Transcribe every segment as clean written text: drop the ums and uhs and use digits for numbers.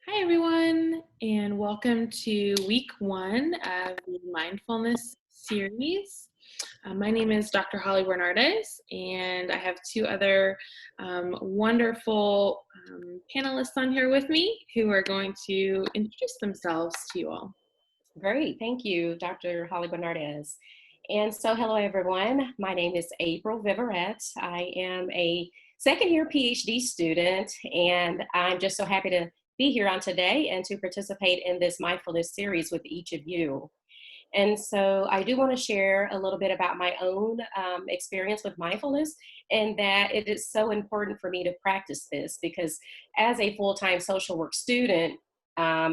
Hi, everyone, and welcome to week one of the Mindfulness series. My name is Dr. Hawley-Bernardez, and I have two other wonderful panelists on here with me who are going to introduce themselves to you all. Great, thank you, Dr. Hawley-Bernardez. And so, hello everyone. My name is April Viverette. I am a second year PhD student, and I'm just so happy to be here on today and to participate in this mindfulness series with each of you. And so I do want to share a little bit about my own experience with mindfulness, and that it is so important for me to practice this because as a full-time social work student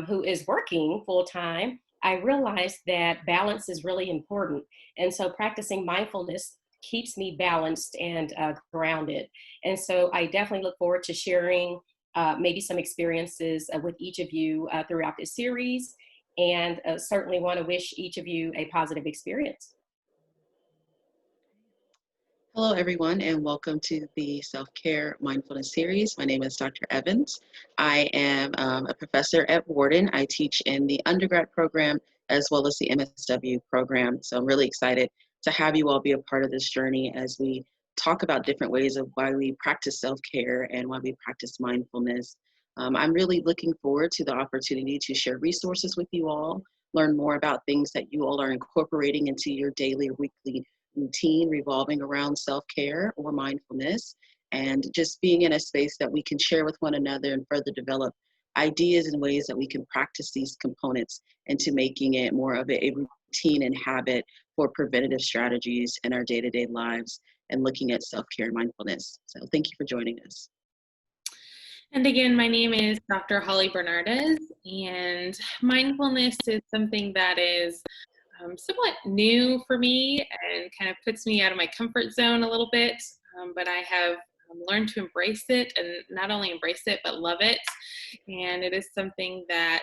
who is working full-time, I realized that balance is really important. And so practicing mindfulness keeps me balanced and grounded. And so I definitely look forward to sharing maybe some experiences with each of you throughout this series, and certainly want to wish each of you a positive experience. Hello, everyone, and welcome to the Self-Care Mindfulness Series. My name is Dr. Evans. I am a professor at Wharton. I teach in the undergrad program as well as the MSW program. So I'm really excited to have you all be a part of this journey as we talk about different ways of why we practice self-care and why we practice mindfulness. I'm really looking forward to the opportunity to share resources with you all, learn more about things that you all are incorporating into your daily or weekly routine revolving around self-care or mindfulness, and just being in a space that we can share with one another and further develop ideas and ways that we can practice these components into making it more of a routine and habit for preventative strategies in our day-to-day lives and looking at self-care and mindfulness. So thank you for joining us. And again, my name is Dr. Hawley-Bernardez, and mindfulness is something that is somewhat new for me and kind of puts me out of my comfort zone a little bit, but I have learned to embrace it, and not only embrace it, but love it. And it is something that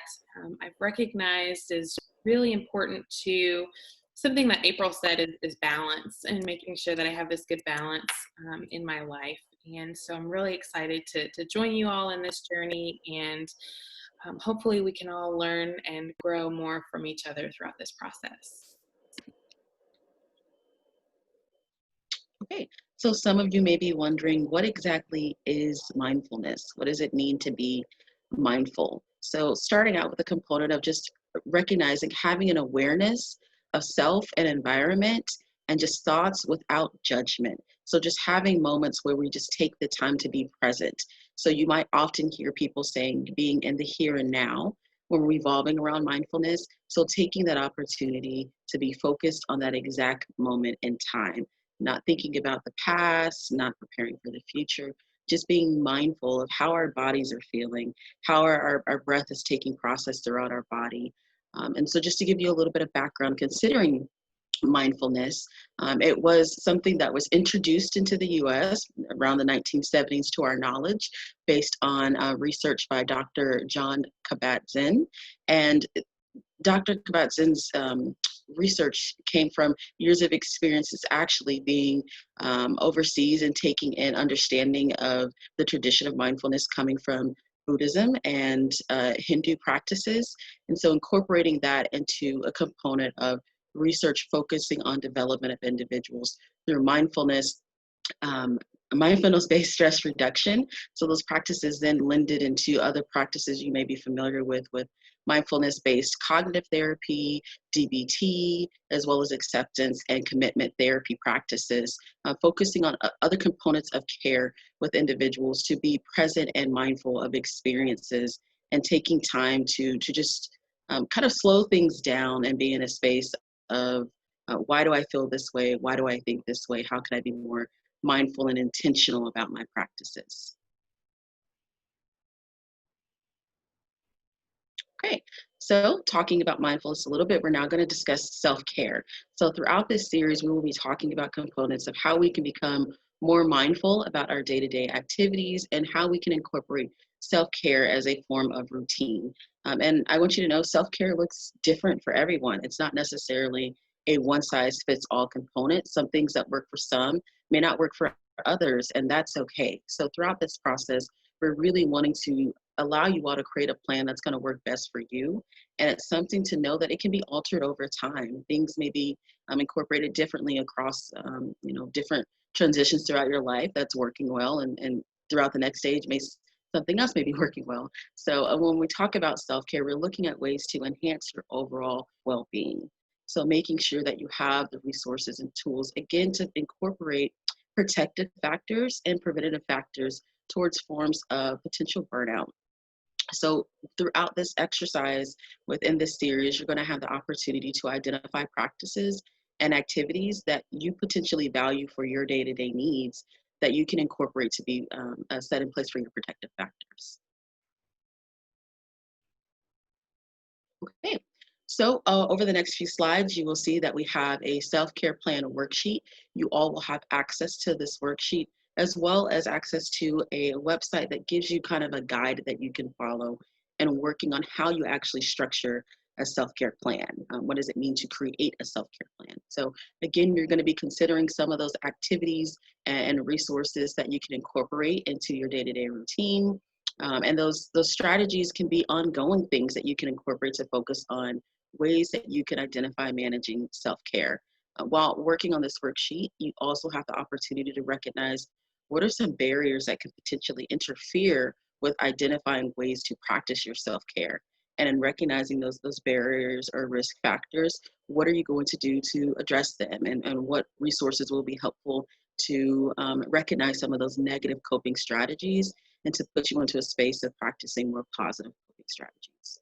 I've recognized is really important to something that April said is balance, and making sure that I have this good balance in my life. And so I'm really excited to join you all in this journey, and hopefully we can all learn and grow more from each other throughout this process. Okay, so some of you may be wondering, what exactly is mindfulness? What does it mean to be mindful? So starting out with a component of just recognizing, having an awareness of self and environment and just thoughts without judgment. So just having moments where we just take the time to be present. So you might often hear people saying being in the here and now when we're revolving around mindfulness. So taking that opportunity to be focused on that exact moment in time, not thinking about the past, not preparing for the future, just being mindful of how our bodies are feeling, how our breath is taking process throughout our body. And so just to give you a little bit of background, considering mindfulness, it was something that was introduced into the US around the 1970s to our knowledge, based on research by Dr. John Kabat-Zinn. And Dr. Kabat-Zinn's research came from years of experiences actually being overseas and taking in understanding of the tradition of mindfulness coming from Buddhism and Hindu practices. And so incorporating that into a component of research focusing on development of individuals through mindfulness, mindfulness-based stress reduction. So those practices then lended into other practices you may be familiar with mindfulness-based cognitive therapy, DBT, as well as acceptance and commitment therapy practices, focusing on other components of care with individuals to be present and mindful of experiences, and taking time to just kind of slow things down and be in a space of why do I feel this way? Why do I think this way? How can I be more mindful and intentional about my practices? Okay, so talking about mindfulness a little bit, we're now going to discuss self-care. So throughout this series, we will be talking about components of how we can become more mindful about our day-to-day activities and how we can incorporate self-care as a form of routine. And I want you to know self-care looks different for everyone. It's not necessarily a one-size-fits-all component. Some things that work for some may not work for others, and that's okay. So throughout this process, we're really wanting to allow you all to create a plan that's going to work best for you. And it's something to know that it can be altered over time. Things may be incorporated differently across, different transitions throughout your life that's working well. And throughout the next stage, something else may be working well. So when we talk about self-care, we're looking at ways to enhance your overall well-being. So making sure that you have the resources and tools, again, to incorporate protective factors and preventative factors towards forms of potential burnout. So throughout this exercise within this series, you're going to have the opportunity to identify practices and activities that you potentially value for your day-to-day needs that you can incorporate to be set in place for your protective factors. Okay, so over the next few slides, you will see that we have a self-care plan worksheet. You all will have access to this worksheet, as well as access to a website that gives you kind of a guide that you can follow and working on how you actually structure a self-care plan. What does it mean to create a self-care plan? So again, you're going to be considering some of those activities and resources that you can incorporate into your day-to-day routine. And those strategies can be ongoing things that you can incorporate to focus on ways that you can identify managing self-care. While working on this worksheet, you also have the opportunity to recognize what are some barriers that could potentially interfere with identifying ways to practice your self-care. And in recognizing those barriers or risk factors, what are you going to do to address them? And what resources will be helpful to recognize some of those negative coping strategies and to put you into a space of practicing more positive coping strategies.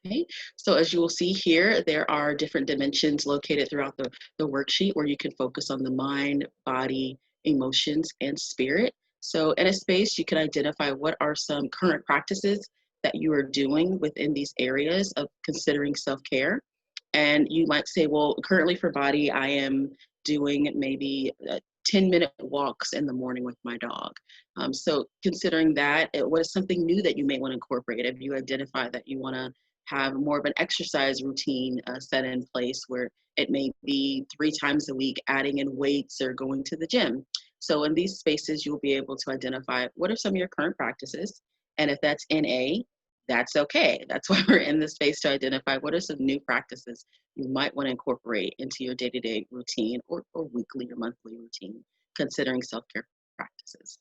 Okay, so as you will see here, there are different dimensions located throughout the worksheet where you can focus on the mind, body, emotions, and spirit. So in a space, you can identify what are some current practices that you are doing within these areas of considering self-care. And you might say, well, currently for body, I am doing maybe 10-minute walks in the morning with my dog. So considering that, what is something new that you may want to incorporate? Have you identified that you want to have more of an exercise routine set in place where it may be 3 times a week, adding in weights or going to the gym? So in these spaces, you'll be able to identify what are some of your current practices. And if that's NA, that's okay. That's why we're in this space, to identify what are some new practices you might want to incorporate into your day-to-day routine or weekly or monthly routine, considering self-care practices.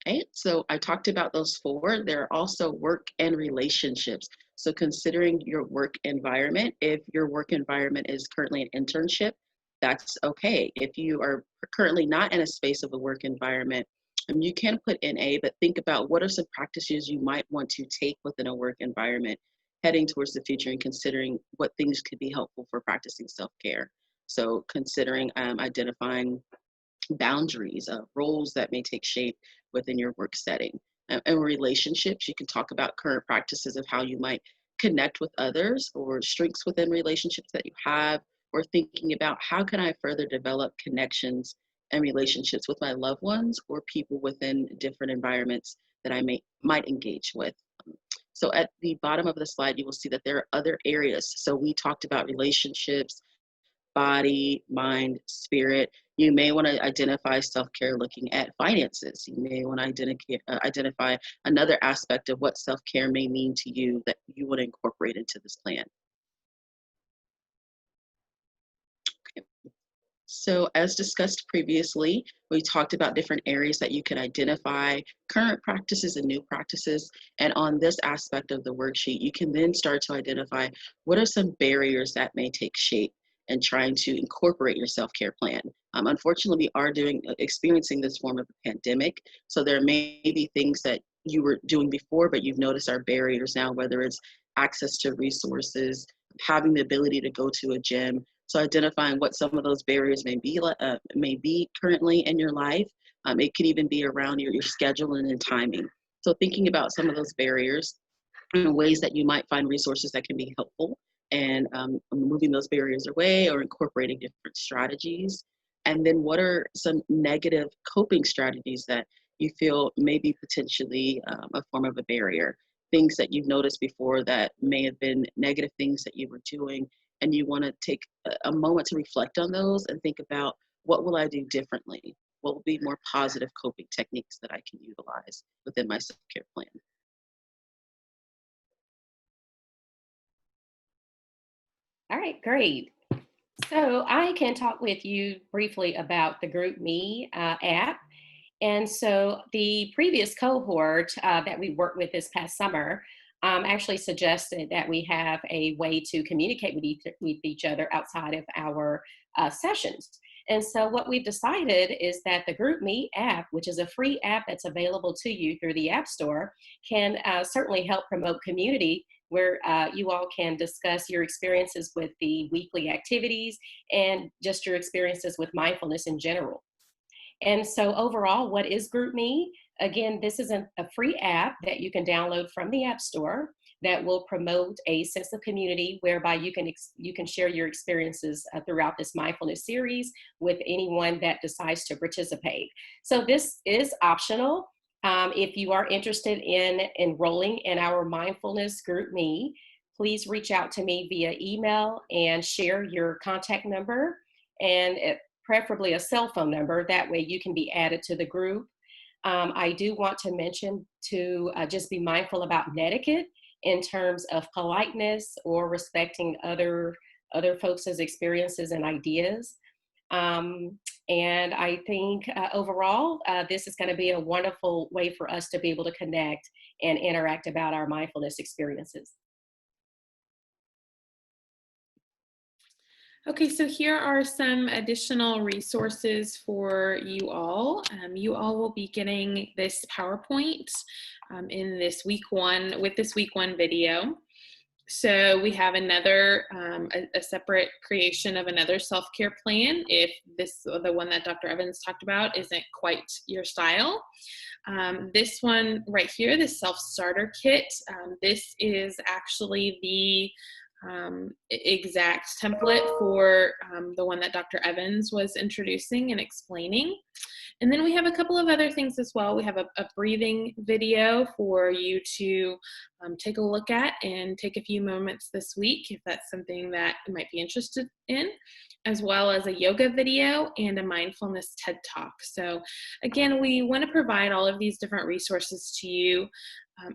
Okay, so I talked about those 4. There are also work and relationships. So considering your work environment, if your work environment is currently an internship, that's okay. If you are currently not in a space of a work environment, you can put NA, but think about what are some practices you might want to take within a work environment heading towards the future and considering what things could be helpful for practicing self-care. So considering identifying boundaries, roles that may take shape within your work setting. And relationships, you can talk about current practices of how you might connect with others or strengths within relationships that you have, or thinking about how can I further develop connections and relationships with my loved ones or people within different environments that I might engage with. So at the bottom of the slide, you will see that there are other areas. So we talked about relationships, body, mind, spirit. You may want to identify self-care looking at finances. You may want to identify another aspect of what self-care may mean to you that you want to incorporate into this plan. Okay. So as discussed previously, we talked about different areas that you can identify current practices and new practices. And on this aspect of the worksheet, you can then start to identify what are some barriers that may take shape and trying to incorporate your self-care plan. Unfortunately, we are experiencing this form of a pandemic. So there may be things that you were doing before, but you've noticed are barriers now, whether it's access to resources, having the ability to go to a gym. So identifying what some of those barriers may be currently in your life. It could even be around your schedule and timing. So thinking about some of those barriers and ways that you might find resources that can be helpful, and moving those barriers away or incorporating different strategies. And then what are some negative coping strategies that you feel may be potentially a form of a barrier? Things that you've noticed before that may have been negative things that you were doing, and you want to take a moment to reflect on those and think about, what will I do differently what will be more positive coping techniques that I can utilize within my self-care plan. All right, great. So I can talk with you briefly about the Group Me app. And so the previous cohort that we worked with this past summer actually suggested that we have a way to communicate with each other outside of our sessions. And so what we've decided is that the Group Me app, which is a free app that's available to you through the App Store, can certainly help promote community where you all can discuss your experiences with the weekly activities and just your experiences with mindfulness in general. And so overall, what is GroupMe? Again, this is a free app that you can download from the App Store that will promote a sense of community whereby you can share your experiences throughout this mindfulness series with anyone that decides to participate. So this is optional. If you are interested in enrolling in our mindfulness GroupMe, please reach out to me via email and share your contact number and preferably a cell phone number. That way you can be added to the group. I do want to mention to just be mindful about etiquette in terms of politeness or respecting other folks' experiences and ideas. And I think overall, this is going to be a wonderful way for us to be able to connect and interact about our mindfulness experiences. Okay, so here are some additional resources for you all. You all will be getting this PowerPoint in this week one, with this week one video. So we have another, a separate creation of another self-care plan if the one that Dr. Evans talked about isn't quite your style. This one right here, the self-starter kit, this is actually the exact template for the one that Dr. Evans was introducing and explaining. And then we have a couple of other things as well. We have a breathing video for you to take a look at and take a few moments this week if that's something that you might be interested in, as well as a yoga video and a mindfulness TED Talk. So again, we want to provide all of these different resources to you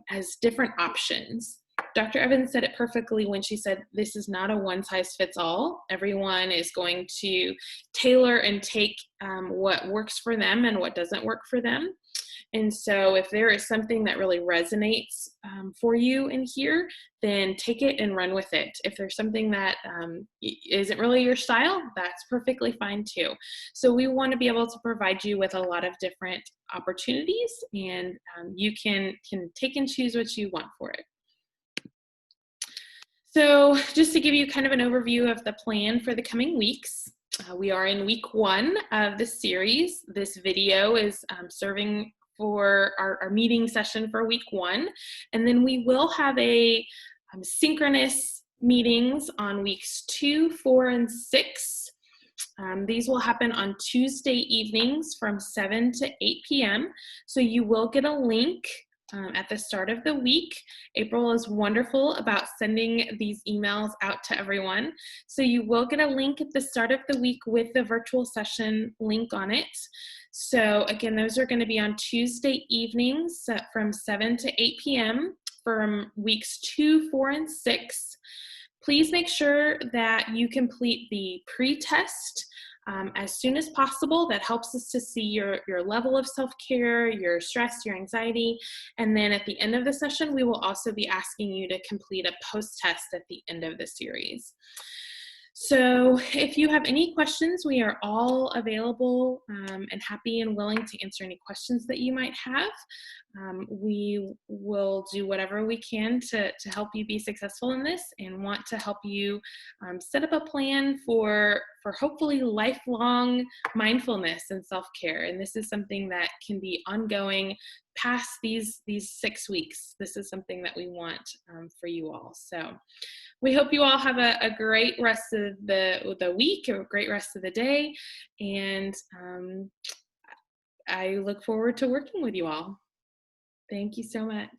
as different options. Dr. Evans said it perfectly when she said this is not a one-size-fits-all. Everyone is going to tailor and take what works for them and what doesn't work for them. And so if there is something that really resonates for you in here, then take it and run with it. If there's something that isn't really your style, that's perfectly fine too. So we want to be able to provide you with a lot of different opportunities, and you can take and choose what you want for it. So just to give you kind of an overview of the plan for the coming weeks, we are in week one of the series. This video is serving for our meeting session for week one. And then we will have a synchronous meetings on weeks 2, 4, and 6. These will happen on Tuesday evenings from 7 to 8 p.m. So you will get a link at the start of the week. April is wonderful about sending these emails out to everyone. So you will get a link at the start of the week with the virtual session link on it. So again, those are going to be on Tuesday evenings from 7 to 8 p.m. from weeks 2, 4, and 6. Please make sure that you complete the pre-test as soon as possible. That helps us to see your level of self-care, your stress, your anxiety. And then at the end of the session, we will also be asking you to complete a post-test at the end of the series. So if you have any questions, we are all available and happy and willing to answer any questions that you might have. We will do whatever we can to help you be successful in this, and want to help you set up a plan for hopefully lifelong mindfulness and self-care. And this is something that can be ongoing past these 6 weeks. This is something that we want for you all. So we hope you all have a great rest of the week, a great rest of the day, and I look forward to working with you all. Thank you so much.